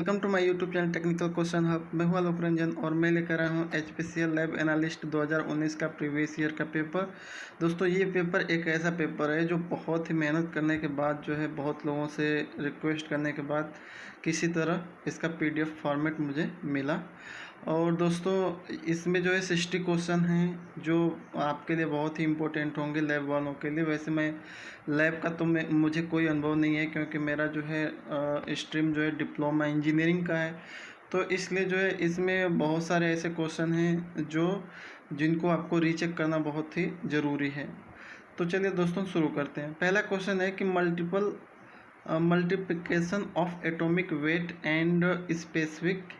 Welcome to my YouTube channel technical question hub. मैं हूं आलोक रंजन और मैं लेकर आया हूं HPCL लैब एनालिस्ट 2019 का प्रीवियस ईयर का पेपर। दोस्तों ये पेपर एक ऐसा पेपर है जो बहुत ही मेहनत करने के बाद जो है, बहुत लोगों से रिक्वेस्ट करने के बाद किसी तरह इसका PDF फॉर्मेट मुझे मिला। और दोस्तों इसमें जो है 60 क्वेश्चन हैं जो आपके लिए बहुत ही इम्पोर्टेंट होंगे लैब वालों के लिए। वैसे मैं लैब का तो मुझे कोई अनुभव नहीं है, क्योंकि मेरा जो है स्ट्रीम जो है डिप्लोमा इंजीनियरिंग का है। तो इसलिए जो है इसमें बहुत सारे ऐसे क्वेश्चन हैं जिनको आपको रीचेक करना बहुत ही ज़रूरी है। तो चलिए दोस्तों शुरू करते हैं। पहला क्वेश्चन है कि multiplication of atomic weight and specific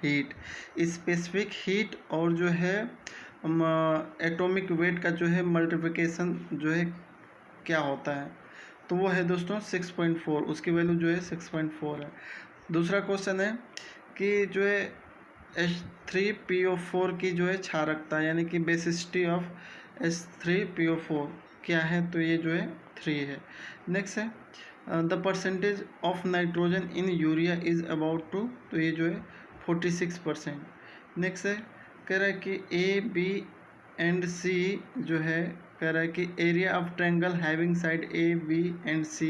heat और जो है एटॉमिक वेट का जो है मल्टीप्लिकेशन जो है क्या होता है। तो वो है दोस्तों 6.4, उसकी वैल्यू जो है 6.4 है। दूसरा क्वेश्चन है कि जो है H3PO4 की जो है क्षारकता यानी कि बेसिसिटी ऑफ H3PO4 क्या है, तो ये जो है 3 है। नेक्स्ट है the percentage of nitrogen in urea is about two, तो ये जो है 46%। नेक्स्ट है कह रहा है कि A, B एंड C जो है कह रहा है कि area of triangle having side A, B and C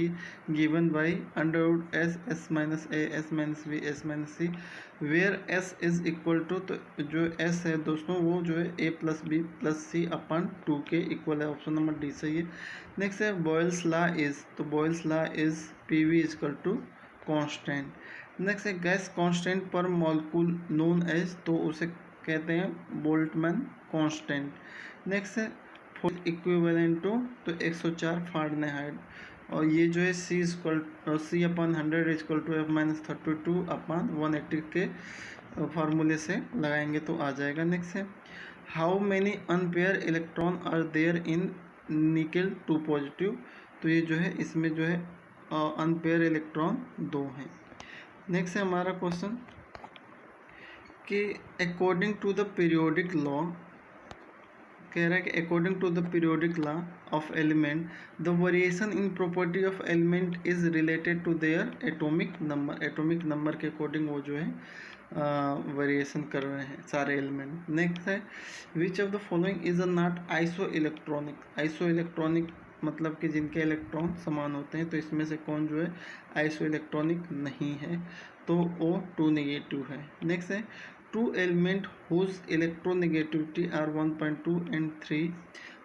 given by under s s minus a s minus b s minus c where S is equal to, तो जो S है दोस्तों वो जो है A plus b plus c अपन 2 के equal है। ऑप्शन नंबर डी सही है। नेक्स्ट है बॉयल्स लॉ इज, तो Boyle's law is PV equal to constant. Next है gas constant per molecule known as, तो उसे कहते हैं बोल्टमैन कॉन्स्टेंट। नेक्स्ट है इक्विवेलेंट टू, तो 104 फारेनहाइट। और ये जो है C अपन 100 इक्वल टू F-32 अपन 180 के फार्मूले से लगाएंगे तो आ जाएगा। नेक्स्ट है how many unpaired electron are there in nickel 2 positive, तो ये जो है इसमें जो है अनपेयर इलेक्ट्रॉन 2 हैं। नेक्स्ट है हमारा क्वेश्चन कि according to the periodic law, कह रहा है कि according to the periodic law of element the variation in property of element is related to their atomic number. Atomic number के अकॉर्डिंग वो जो है वेरिएशन कर रहे हैं सारे एलिमेंट। नेक्स्ट है which of the following is a not iso electronic. Iso electronic मतलब कि जिनके इलेक्ट्रॉन समान होते हैं, तो इसमें से कौन जो है आइसो इलेक्ट्रॉनिक नहीं है, तो वो 2 नेगेटिव है। नेक्स्ट है two element whose electronegativity are 1.2 and 3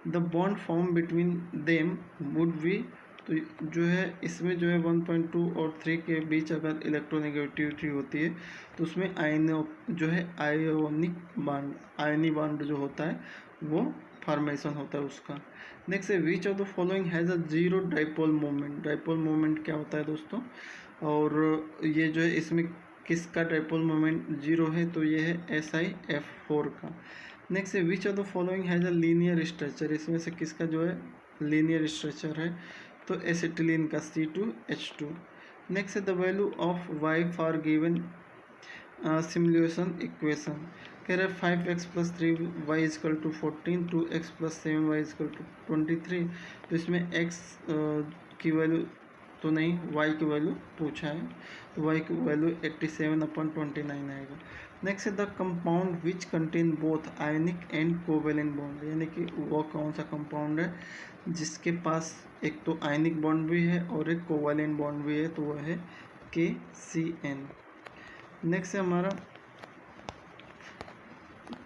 the bond formed between them would be, तो जो है इसमें जो है 1.2 और 3 के बीच अगर इलेक्ट्रोनेगेटिविटी होती है तो उसमें जो है आयनी बॉन्ड जो होता है वो फॉर्मेशन होता है उसका। नेक्स्ट है which of the following has a zero dipole moment. Dipole moment क्या होता है दोस्तों, और ये जो है इसमें किसका डाइपोल मोमेंट जीरो है, तो ये है SiF4 का। नेक्स्ट है which of the following has a linear structure. इसमें से किसका जो है लीनियर स्ट्रक्चर है, तो एसिटिलीन का C2H2। नेक्स्ट है the value of y for given simulation equation. कह रहे 5x + 3y = 14, 2x + 7y = 23। तो इसमें x की वैल्यू तो नहीं, y की वैल्यू पूछा है, तो y की वैल्यू 87/29 आएगा। नेक्स्ट है the compound which contain both ionic and covalent bond, यानी कि वो कौन सा कंपाउंड है जिसके पास एक तो आयनिक बॉन्ड भी है और एक कोवेलेंट बॉन्ड भी है, तो वह है KCN। नेक्स्ट है हमारा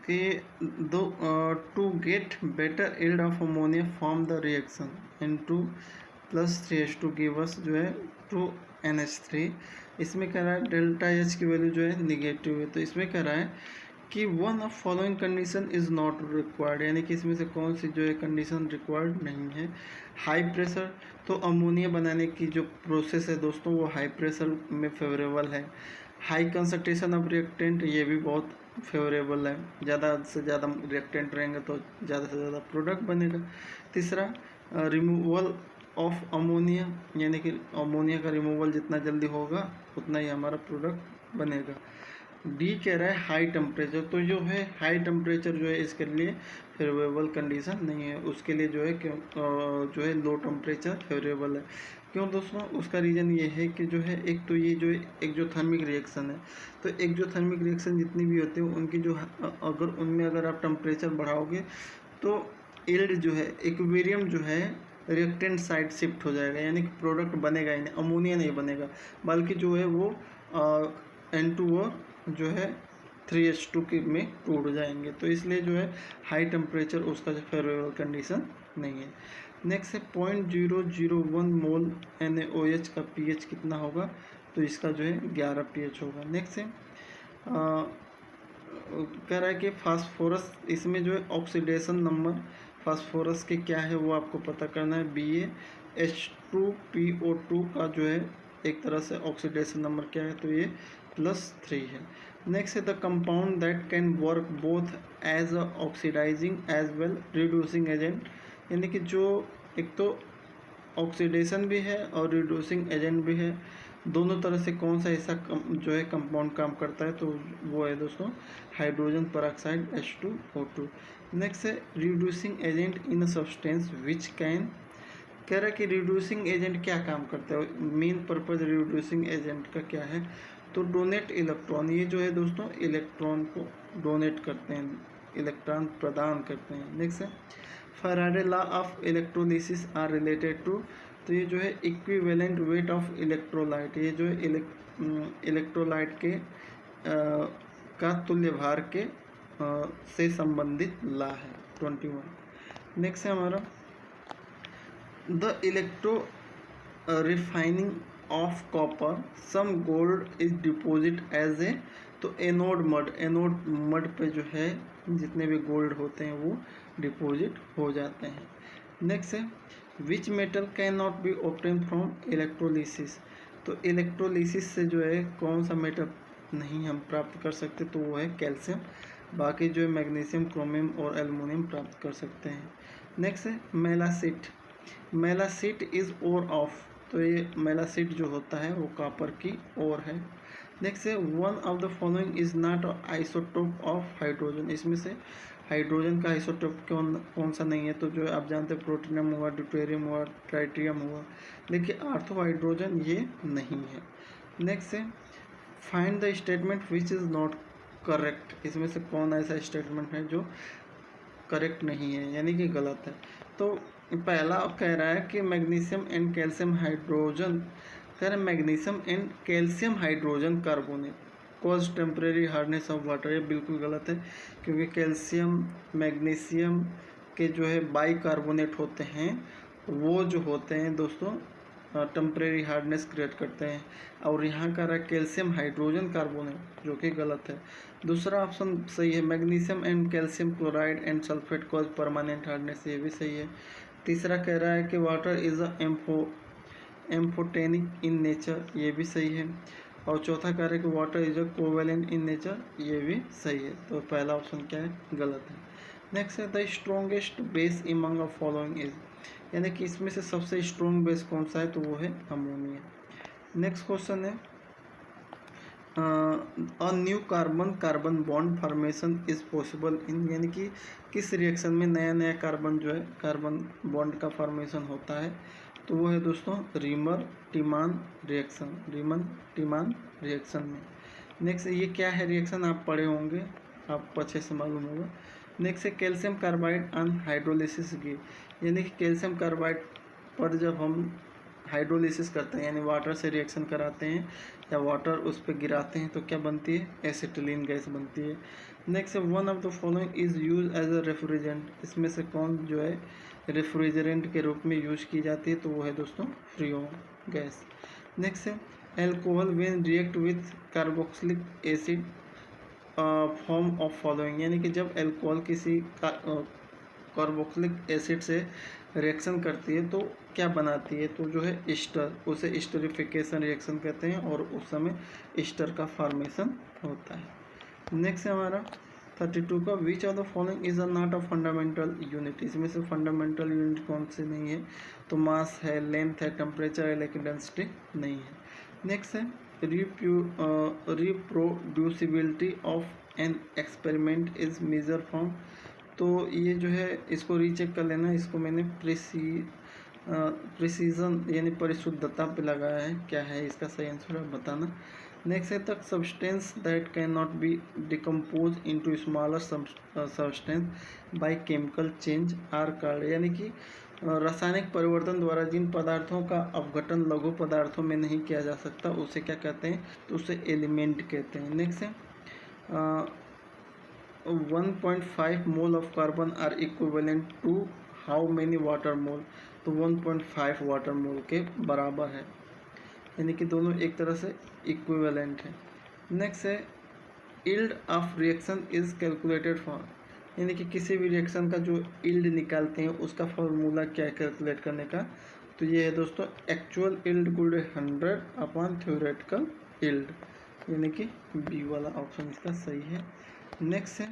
कि दो to get better yield of ammonia form the reaction N2 + 3H2 give us जो है 2NH3। इसमें कह रहा है डेल्टा H की वैल्यू जो है निगेटिव है, तो इसमें कह रहा है कि one of following condition is not required, यानी कि इसमें से कौन सी जो है कंडीशन रिक्वायर्ड नहीं है। हाई प्रेशर, तो अमोनिया बनाने की जो प्रोसेस है दोस्तों वो हाई प्रेशर में फेवरेबल है। हाई कंसंट्रेशन ऑफ रिएक्टेंट, ये भी बहुत फेवरेबल है, ज़्यादा से ज़्यादा रिएक्टेंट रहेंगे तो ज़्यादा से ज़्यादा प्रोडक्ट बनेगा। तीसरा रिमूवल ऑफ अमोनिया, यानी कि अमोनिया का रिमूवल जितना जल्दी होगा उतना ही हमारा प्रोडक्ट बनेगा। डी कह रहा है हाई टेम्परेचर, तो जो है हाई टेम्परेचर जो है इसके लिए फेवरेबल कंडीशन नहीं है, उसके लिए जो है लो टेम्परेचर फेवरेबल है। क्यों दोस्तों? उसका रीज़न ये है कि जो है एक तो ये जो एक्ज़ोथर्मिक रिएक्शन है, तो एक्ज़ोथर्मिक रिएक्शन जितनी भी होती है उनकी जो अगर उनमें अगर आप टेम्परेचर बढ़ाओगे तो यील्ड जो है इक्विलिब्रियम जो है रिएक्टेंट साइड शिफ्ट हो जाएगा, यानी कि प्रोडक्ट बनेगा ही नहीं, अमोनिया नहीं बनेगा, बल्कि जो है वो N2 जो है 3H2 के में टूट जाएंगे। तो इसलिए जो है हाई टेम्परेचर उसका जो फेवरेबल कंडीशन नहीं है। नेक्स्ट है 0.001 मोल NaOH का pH कितना होगा? तो इसका जो है 11 pH होगा। नेक्स्ट है कह रहा है कि फास्फोरस, इसमें जो है ऑक्सीडेशन नंबर फास्फोरस के क्या है वो आपको पता करना है। BaH2PO2 का जो है एक तरह से ऑक्सीडेशन नंबर क्या है? तो ये +3 है। नेक्स्ट है the compound that can work both as a oxidizing as well reducing agent, यानी कि जो एक तो ऑक्सीडेशन भी है और रिड्यूसिंग एजेंट भी है, दोनों तरह से कौन सा ऐसा जो है कंपाउंड काम करता है? तो वो है दोस्तों हाइड्रोजन पेरोक्साइड H2O2। नेक्स्ट है reducing agent in substance which can, कह रहा है कि रिड्यूसिंग एजेंट क्या काम करता है, मेन पर्पज रिड्यूसिंग एजेंट का क्या है? तो डोनेट इलेक्ट्रॉन, ये जो है दोस्तों इलेक्ट्रॉन को डोनेट करते हैं, इलेक्ट्रॉन प्रदान करते हैं। नेक्स्ट है Faraday law of electrolysis are related to, तो ये जो है इक्विवेलेंट वेट ऑफ इलेक्ट्रोलाइट, ये जो है इलेक्ट्रोलाइट के का तुल्य भार के से संबंधित लॉ है 21। नेक्स्ट है हमारा the electro refining of copper some gold is deposit as a, तो एनोड मड पे जो है जितने भी गोल्ड होते हैं वो डिपॉजिट हो जाते हैं। नेक्स्ट है which metal can not B obtain from electrolysis, तो इलेक्ट्रोलिसिस से जो है कौन सा मेटल नहीं हम प्राप्त कर सकते? तो वो है कैल्शियम, बाकी जो है मैग्नीशियम, क्रोमियम और एल्युमिनियम प्राप्त कर सकते हैं। नेक्स्ट है मेलासिट इज ओर ऑफ, तो ये मेलासिट जो होता है वो कॉपर की ओर है। नेक्स्ट है one of the following is not isotope of hydrogen, इसमें से हाइड्रोजन का आइसोटोप कौन सा नहीं है? तो जो आप जानते हैं प्लूटोनियम हुआ, ड्यूटेरियम हुआ, ट्राइटियम हुआ, लेकिन आर्थो हाइड्रोजन ये नहीं है। नेक्स्ट है find the statement which is not correct, इसमें से कौन ऐसा स्टेटमेंट है जो करेक्ट नहीं है यानी कि गलत है? तो पहला कह रहा है कि मैग्नीशियम एंड कैल्शियम हाइड्रोजन, कह रहा है magnesium and calcium hydrogen carbonate cause temporary hardness of water, ये बिल्कुल गलत है, क्योंकि कैल्शियम मैग्नीशियम के जो है बाई कार्बोनेट होते हैं वो जो होते हैं दोस्तों टेम्परेरी हार्डनेस क्रिएट करते हैं, और यहाँ का रहा कैल्शियम हाइड्रोजन कार्बोनेट जो कि गलत है। दूसरा ऑप्शन सही है, magnesium and calcium chloride and sulphate cause permanent hardness, ये भी सही है। तीसरा कह रहा है कि water is a amphoteric in nature, ये भी सही है। और चौथा कह रहा है कि water is a covalent in nature, ये भी सही है। तो पहला ऑप्शन क्या है? गलत है। नेक्स्ट है the strongest base among of following is, यानी कि इसमें से सबसे स्ट्रॉन्ग बेस कौन सा है? तो वो है अमोनिया। नेक्स्ट क्वेश्चन है a new carbon bond formation is possible in, यानी कि किस रिएक्शन में नया नया कार्बन जो है कार्बन बॉन्ड का फॉर्मेशन होता है? तो वो है दोस्तों रीमर टीमान रिएक्शन में। नेक्स्ट ये क्या है रिएक्शन? आप पढ़े होंगे, आपको अच्छे से मालूम होगा। नेक्स्ट है कैल्शियम कार्बाइड ऑन हाइड्रोलिसिस की, यानी कि कैल्शियम कार्बाइड पर जब हम हाइड्रोलिसिस करते हैं यानी वाटर से रिएक्शन कराते हैं या वाटर उस पर गिराते हैं तो क्या बनती है? एसिटिलीन गैस बनती है। नेक्स्ट है one of the following is use as a refrigerant, इसमें से कौन जो है रेफ्रिजरेंट के रूप में यूज की जाती है? तो वो है दोस्तों फ्रीओन गैस। नेक्स्ट है alcohol when react with carboxylic acid form of following, यानी कि जब एल्कोहल किसी कार्बोक्सिलिक एसिड से रिएक्शन करती है तो क्या बनाती है? तो जो है ईस्टर, उसे ईस्टरिफिकेशन रिएक्शन कहते हैं और उस समय ईस्टर का फॉर्मेशन होता है। नेक्स्ट है हमारा 32 का which of the following is not a fundamental unit, इसमें से फंडामेंटल यूनिट कौन से नहीं है? तो मास है, लेंथ है, टेम्परेचर है, लेकिन डेंसिटी नहीं है। नेक्स्ट है reproducibility of an experiment is measure from, तो ये जो है इसको रीचेक कर लेना, इसको मैंने प्रिसीजन यानी परिशुद्धता पे लगाया है। क्या है इसका सही आंसर है बताना। नेक्स्ट है तक substance that can not be decompose into smaller substance by chemical change are called, यानी कि रासायनिक परिवर्तन द्वारा जिन पदार्थों का अपघटन लघु पदार्थों में नहीं किया जा सकता उसे क्या कहते हैं, तो उसे एलिमेंट कहते हैं। नेक्स्ट है 1.5 mole of carbon are equivalent to how many water mole, तो 1.5 वाटर मोल के बराबर है, यानी कि दोनों एक तरह से इक्विवेलेंट है। नेक्स्ट है yield of reaction is calculated for, यानी कि किसी भी रिएक्शन का जो यील्ड निकालते हैं उसका फॉर्मूला क्या है कैलकुलेट करने का, तो ये है दोस्तों actual yield good 100 upon theoretical yield, यानी कि बी वाला ऑप्शन इसका सही है। नेक्स्ट है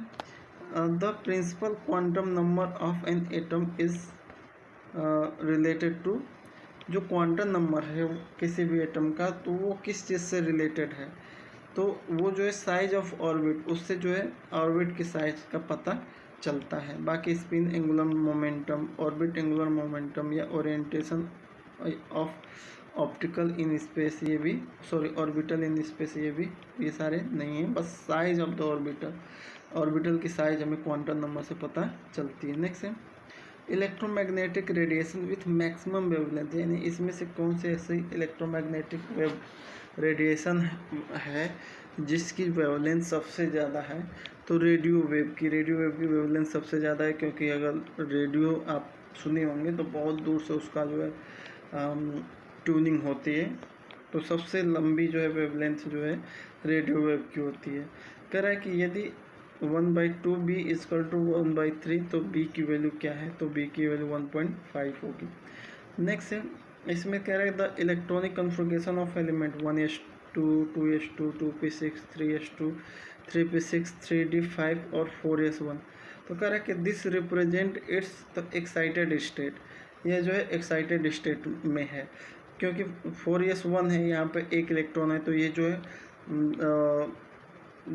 the principal quantum number of an atom is related to, जो क्वांटम नंबर है किसी भी एटम का तो वो किस चीज़ से रिलेटेड है, तो वो जो है साइज ऑफ ऑर्बिट, उससे जो है ऑर्बिट की साइज का पता चलता है। बाकी spin angular momentum, orbit angular momentum या orientation of optical in space, ये भी सॉरी ऑर्बिटल इन स्पेस, ये सारे नहीं हैं, बस size of the orbital, orbital की साइज हमें क्वांटम नंबर से पता चलती है। नेक्स्ट है electromagnetic radiation with maximum wavelength, यानी इसमें से कौन से ऐसे इलेक्ट्रोमैग्नेटिक वेव रेडिएशन है जिसकी वेवलेंथ सबसे ज़्यादा है, तो रेडियो वेव की वेवलेंथ सबसे ज़्यादा है, क्योंकि अगर रेडियो आप सुने होंगे तो बहुत दूर से उसका जो है ट्यूनिंग होती है, तो सबसे लंबी जो है वेवलेंथ जो है रेडियो वेव की होती है। कह रहा है कि यदि 1/2 बी इजकल टू 1/3, तो बी की वैल्यू क्या है, तो बी की वैल्यू 1.5 होगी। नेक्स्ट है इसमें कह रहा है the electronic configuration of element 1s2 2s2 2p6 3s2 3p6 3d5 और 4s1, तो कह रहा है कि this represent it's excited state, यह जो है एक्साइटेड स्टेट में है, क्योंकि 4s1 है, यहाँ पे एक इलेक्ट्रॉन है, तो ये जो है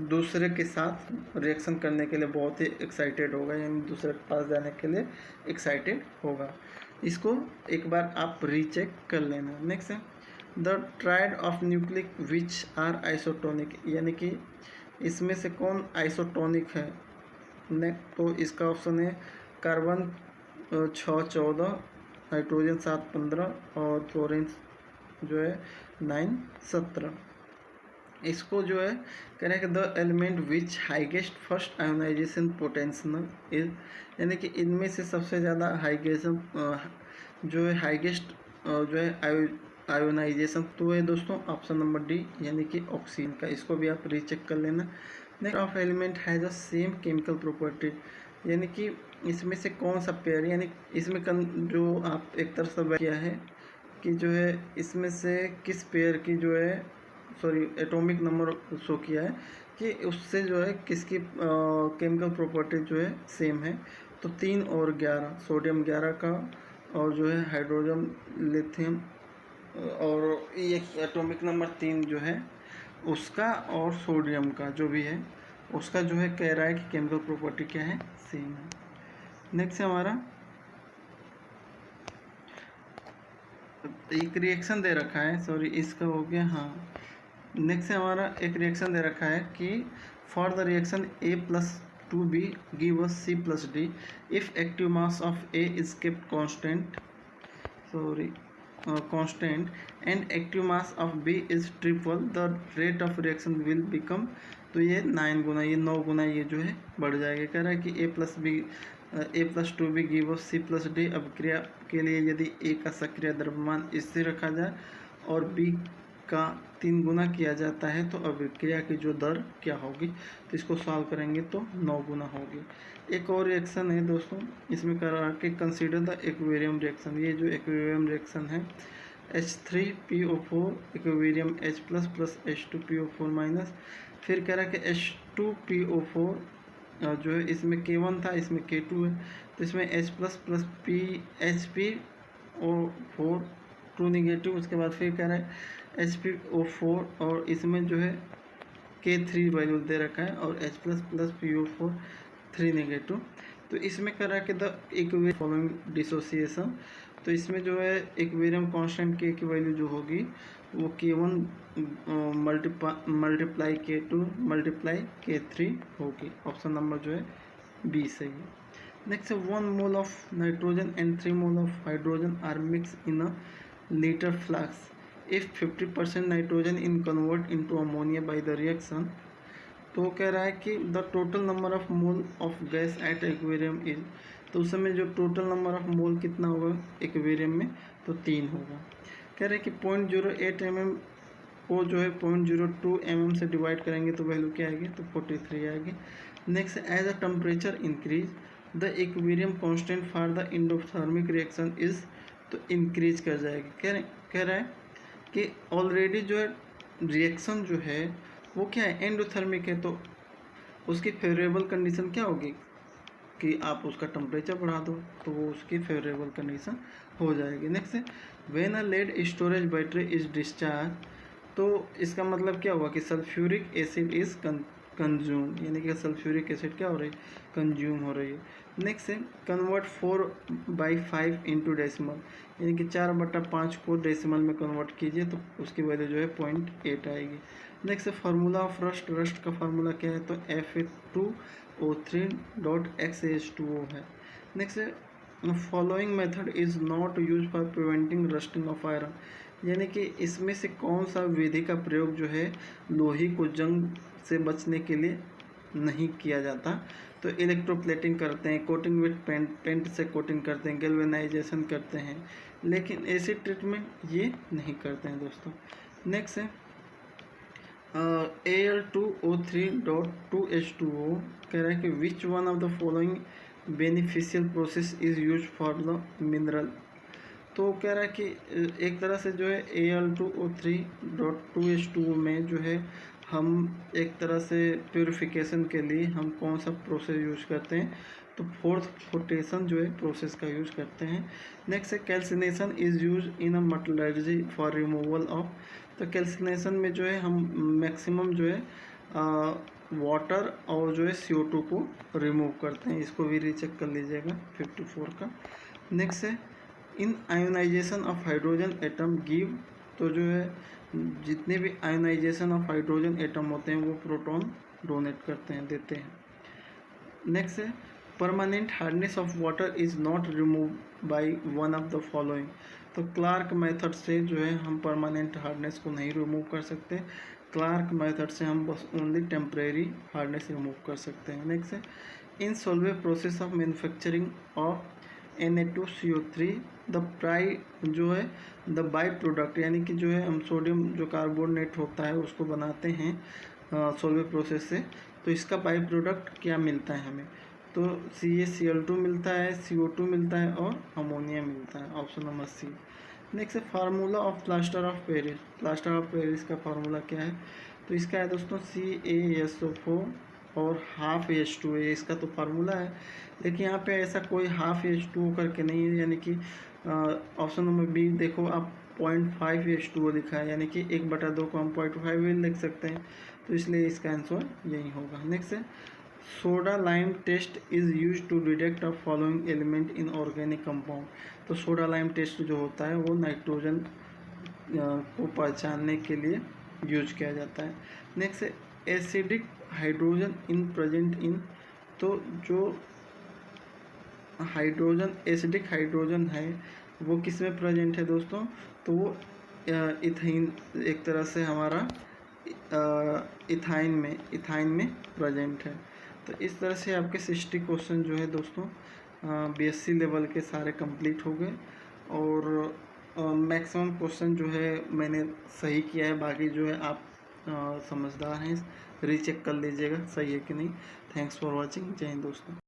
दूसरे के साथ रिएक्शन करने के लिए बहुत ही एक्साइटेड होगा, यानी दूसरे के पास जाने के लिए एक्साइटेड होगा। इसको एक बार आप रीचेक कर लेना। नेक्स्ट है the triad of nuclides which are isotonic, यानी कि इसमें से कौन आइसोटोनिक है, तो इसका ऑप्शन है कार्बन 614, नाइट्रोजन 715 और फ्लोरीन जो है 917। इसको जो है कह रहे हैं कि the element which highest first ionisation potential is, यानी कि इनमें से सबसे ज़्यादा हाइगेशन जो है हाइगेस्ट जो है आयोनाइजेशन, तो है दोस्तों ऑप्शन नंबर डी, यानी कि ऑक्सीजन का। इसको भी आप रीचेक कर लेना। Next of element has a same chemical property, यानी कि इसमें से कौन सा पेयर, यानी इसमें जो आप एक तरह से किया है कि जो है इसमें से किस पेयर की जो है एटॉमिक नंबर शो किया है कि उससे जो है किसकी केमिकल प्रॉपर्टी जो है सेम है, तो 3 और 11 सोडियम 11 का और जो है हाइड्रोजन लिथियम और ये एटॉमिक नंबर 3 जो है उसका और सोडियम का जो भी है उसका जो है कह रहा है कि केमिकल प्रॉपर्टी क्या है, सेम है। नेक्स्ट है हमारा एक रिएक्शन दे रखा है, इसका हो गया, हाँ। नेक्स्ट है हमारा एक रिएक्शन दे रखा है कि for the reaction A+2B give us C+D if active mass of A is kept constant and active mass of B is triple, the rate of reaction will become, तो ये 9 गुना, ये 9 गुना ये जो है बढ़ जाएगा। कह रहा है कि A+2B गिव अस C+D, अभिक्रिया के लिए यदि A का सक्रिय द्रव्यमान स्थिर रखा जाए और B का 3 गुना किया जाता है तो अभिक्रिया की जो दर क्या होगी, तो इसको सॉल्व करेंगे तो 9 गुना होगी। एक और रिएक्शन है दोस्तों, इसमें करा के कंसीडर द एक्वेरियम रिएक्शन, ये जो एक्वेरियम रिएक्शन है H3PO4 equilibrium H plus H2PO4 minus, फिर कह रहा है कि H2PO4 जो है इसमें K1 था, इसमें K2 है, तो इसमें H plus HPO4 true negative, उसके बाद फिर कह रहा है HPO4 और इसमें जो है K3 वैल्यू दे रखा है और H प्लस PO4 3 नेगेटिव, तो इसमें कह रहा है कि द इक्वेशन फॉलोइंग डिसोसिएशन तो इसमें जो है इक्विलिब्रियम कांस्टेंट के की वैल्यू जो होगी वो K1 multiply K2 multiply K3 होगी। ऑप्शन नंबर जो है बी सही है। नेक्स्ट है 1 mole of nitrogen and 3 mole of hydrogen are mix in a litre flask if 50% nitrogen in convert into ammonia by the reaction. तो कह रहा है कि the total number of mole of gas at equilibrium is, तो उस समय जो total number of मोल कितना होगा एक्वेरियम में, तो 3 होगा। कह रहे हैं कि 0.08 mm को जो है 0.02 mm से डिवाइड करेंगे तो वैल्यू क्या आएगी, तो 43 आएगी। Next as a temperature increase the equilibrium constant for the endothermic reaction is, तो इंक्रीज कर जाएगी। कह रहा है कि ऑलरेडी जो है रिएक्शन जो है वो क्या है, एंडोथर्मिक है, तो उसकी फेवरेबल कंडीशन क्या होगी कि आप उसका टेम्परेचर बढ़ा दो, तो वो उसकी फेवरेबल कंडीशन हो जाएगी। नेक्स्ट है when a lead storage battery is discharge, तो इसका मतलब क्या हुआ कि सल्फ्यूरिक एसिड इज कंज्यूम, यानी कि सल्फ्यूरिक एसिड क्या हो रही है, कंज्यूम हो रही है। नेक्स्ट है कन्वर्ट 4/5 इंटू डेसिमल, यानी कि 4/5 को डेसिमल में कन्वर्ट कीजिए तो उसकी वैल्यू जो है 0.8 आएगी। नेक्स्ट है फार्मूला ऑफ रस्ट, रस्ट का फार्मूला क्या है, तो Fe2O3.XaH2O है। नेक्स्ट है following method is not use for preventing rusting of iron, यानी कि इसमें से कौन सा विधि का प्रयोग जो है लोहे को जंग से बचने के लिए नहीं किया जाता, तो इलेक्ट्रोप्लेटिंग करते हैं, कोटिंग विथ पेंट से कोटिंग करते हैं, गैल्वेनाइजेशन करते हैं, लेकिन एसिड ट्रीटमेंट ये नहीं करते हैं दोस्तों। नेक्स्ट है Al2O3.2H2O, कह रहा है कि which one of the following beneficial process is use for the mineral, तो कह रहा है कि एक तरह से जो है Al2O3.2H2O में जो है हम एक तरह से प्योरीफिकेशन के लिए हम कौन सा प्रोसेस यूज करते हैं, तो फोर्थ फ्लोटेशन जो है प्रोसेस का यूज करते हैं। नेक्स्ट है calcination is use in a metallurgy for removal of, तो कैल्सिनेशन में जो है हम मैक्सिमम जो है वाटर और जो है CO2 को रिमूव करते हैं, इसको भी रीचेक कर लीजिएगा 54 का। नेक्स्ट है in ionisation of hydrogen atom give, तो जो है जितने भी आयोनाइजेशन ऑफ हाइड्रोजन एटम होते हैं वो प्रोटॉन डोनेट करते हैं, देते हैं। नेक्स्ट है permanent hardness of water is not remove by one of the following, तो क्लार्क मेथड से जो है हम परमानेंट हार्डनेस को नहीं रिमूव कर सकते, क्लार्क मेथड से हम बस ओनली टेम्परेरी हार्डनेस रिमूव कर सकते हैं। नेक्स्ट है in Solvay process of manufacturing of Na2CO3 the प्राई जो है द बाई प्रोडक्ट, यानी कि जो है हम सोडियम जो कार्बोनेट होता है उसको बनाते हैं सोल्वे प्रोसेस से, तो इसका बाई प्रोडक्ट क्या मिलता है हमें, तो CaCl2 मिलता है, CO2 मिलता है और अमोनिया मिलता है। Option number C. नेक्स्ट है formula of plaster of Paris, plaster of Paris का फार्मूला क्या है, तो इसका है दोस्तों CaSO4 और हाफ H2O, इसका तो फार्मूला है, लेकिन यहाँ पे ऐसा कोई हाफ H2O करके नहीं है, यानी कि ऑप्शन नंबर बी देखो आप 0.5 H2O लिखा है, यानी कि 1/2 को हम 0.5 भी लिख सकते हैं, तो इसलिए इसका आंसर यही होगा। नेक्स्ट है soda lime test is use to detect a following element in organic compound, तो सोडा लाइम टेस्ट जो होता है वो नाइट्रोजन को पहचानने के लिए यूज किया जाता है। नेक्स्ट है acidic hydrogen in present in, तो जो हाइड्रोजन एसिडिक हाइड्रोजन है वो किस में प्रेजेंट है दोस्तों, तो वो इथाइन, एक तरह से हमारा इथाइन में प्रेजेंट है। तो इस तरह से आपके 60 क्वेश्चन जो है दोस्तों BSc लेवल के सारे कंप्लीट हो गए, और मैक्सिमम क्वेश्चन जो है मैंने सही किया है, बाकी जो है आप समझदार हैं, रीचेक कर लीजिएगा सही है कि नहीं। थैंक्स फॉर वॉचिंग, जय हिंद दोस्तों।